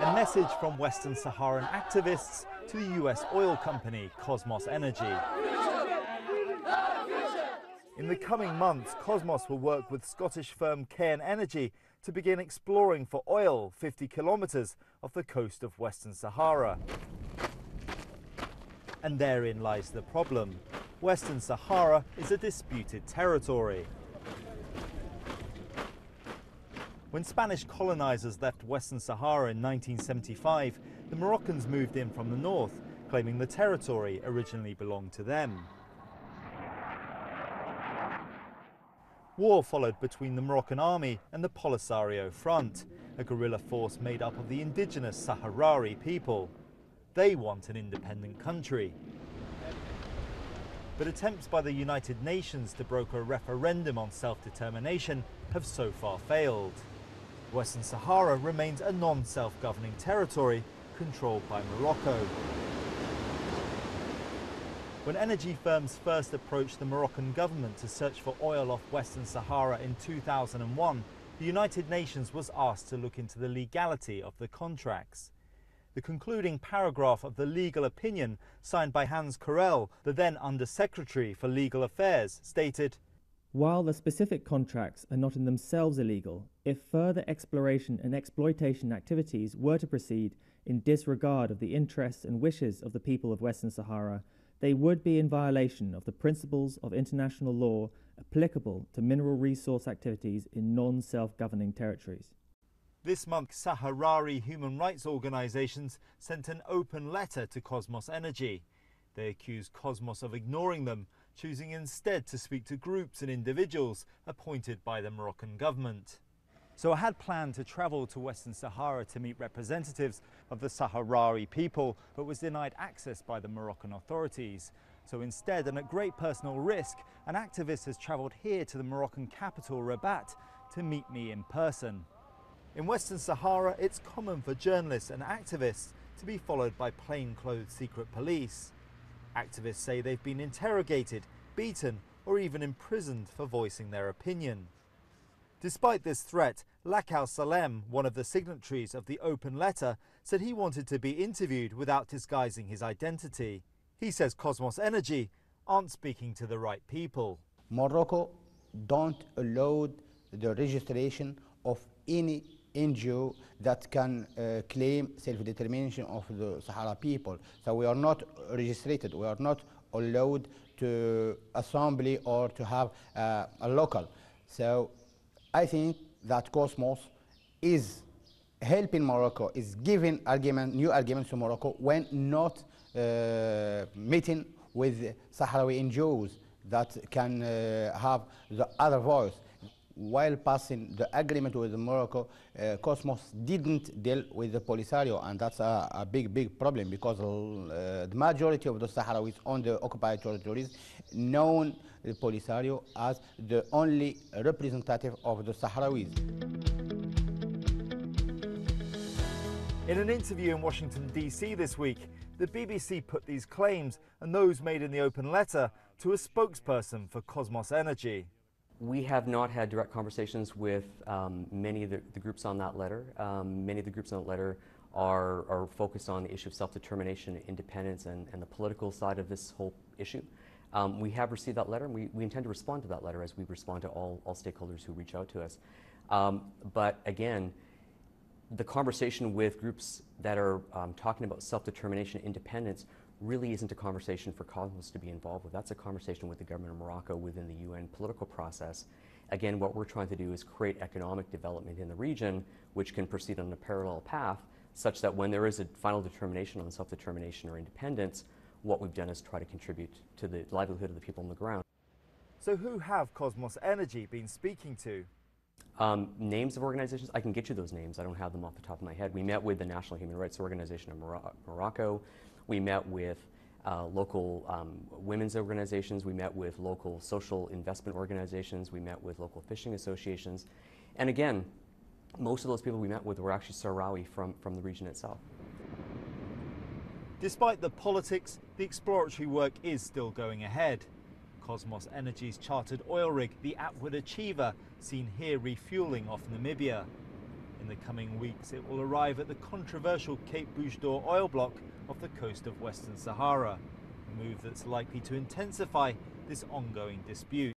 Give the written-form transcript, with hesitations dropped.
A message from Western Saharan activists to the US oil company Kosmos Energy. In the coming months, Kosmos will work with Scottish firm Cairn Energy to begin exploring for oil 50 kilometres off the coast of Western Sahara. And therein lies the problem. Western Sahara is a disputed territory. When Spanish colonisers left Western Sahara in 1975, the Moroccans moved in from the north, claiming the territory originally belonged to them. War followed between the Moroccan army and the Polisario Front, a guerrilla force made up of the indigenous Sahrawi people. They want an independent country. But attempts by the United Nations to broker a referendum on self-determination have so far failed. Western Sahara remains a non-self-governing territory controlled by Morocco. When energy firms first approached the Moroccan government to search for oil off Western Sahara in 2001, the United Nations was asked to look into the legality of the contracts. The concluding paragraph of the legal opinion, signed by Hans Corell, the then Under-Secretary for Legal Affairs, stated, "While the specific contracts are not in themselves illegal, if further exploration and exploitation activities were to proceed in disregard of the interests and wishes of the people of Western Sahara, they would be in violation of the principles of international law applicable to mineral resource activities in non-self-governing territories." This month, Sahrawi human rights organisations sent an open letter to Kosmos Energy. They accused Kosmos of ignoring them, choosing instead to speak to groups and individuals appointed by the Moroccan government. So I had planned to travel to Western Sahara to meet representatives of the Sahrawi people, but was denied access by the Moroccan authorities. So instead, and at great personal risk, an activist has travelled here to the Moroccan capital, Rabat, to meet me in person. In Western Sahara, it's common for journalists and activists to be followed by plainclothes secret police. Activists say they've been interrogated, beaten, or even imprisoned for voicing their opinion. Despite this threat, Lakal Salem, one of the signatories of the open letter, said he wanted to be interviewed without disguising his identity. He says Kosmos Energy aren't speaking to the right people. Morocco don't allow the registration of any NGO that can claim self-determination of the Sahara people. So we are not registered, we are not allowed to assembly or to have a local. So I think that Kosmos is helping Morocco, is giving new arguments to Morocco when not meeting with Sahrawi NGOs that can have the other voice. While passing the agreement with Morocco, Kosmos didn't deal with the Polisario, and that's a big problem, because the majority of the Sahrawis on the occupied territories known the Polisario as the only representative of the Sahrawis. In an interview in Washington, D.C. this week, the BBC put these claims and those made in the open letter to a spokesperson for Kosmos Energy. We have not had direct conversations with many of the groups on that letter. Many of the groups on that letter are focused on the issue of self-determination, independence, and the political side of this whole issue. We have received that letter, and we intend to respond to that letter as we respond to all stakeholders who reach out to us. But again, the conversation with groups that are talking about self-determination, independence, really isn't a conversation for Kosmos to be involved with. That's a conversation with the government of Morocco within the UN political process. Again, what we're trying to do is create economic development in the region, which can proceed on a parallel path, such that when there is a final determination on self-determination or independence, what we've done is try to contribute to the livelihood of the people on the ground. So who have Kosmos Energy been speaking to? Names of organizations, I can get you those names. I don't have them off the top of my head. We met with the National Human Rights Organization of Morocco. We met with local women's organizations. We met with local social investment organizations. We met with local fishing associations. And again, most of those people we met with were actually Sahrawi from the region itself. Despite the politics, the exploratory work is still going ahead. Kosmos Energy's chartered oil rig, the Atwood Achiever, seen here refueling off Namibia. In the coming weeks, it will arrive at the controversial Cape Bouche-d'Or oil block off the coast of Western Sahara, a move that's likely to intensify this ongoing dispute.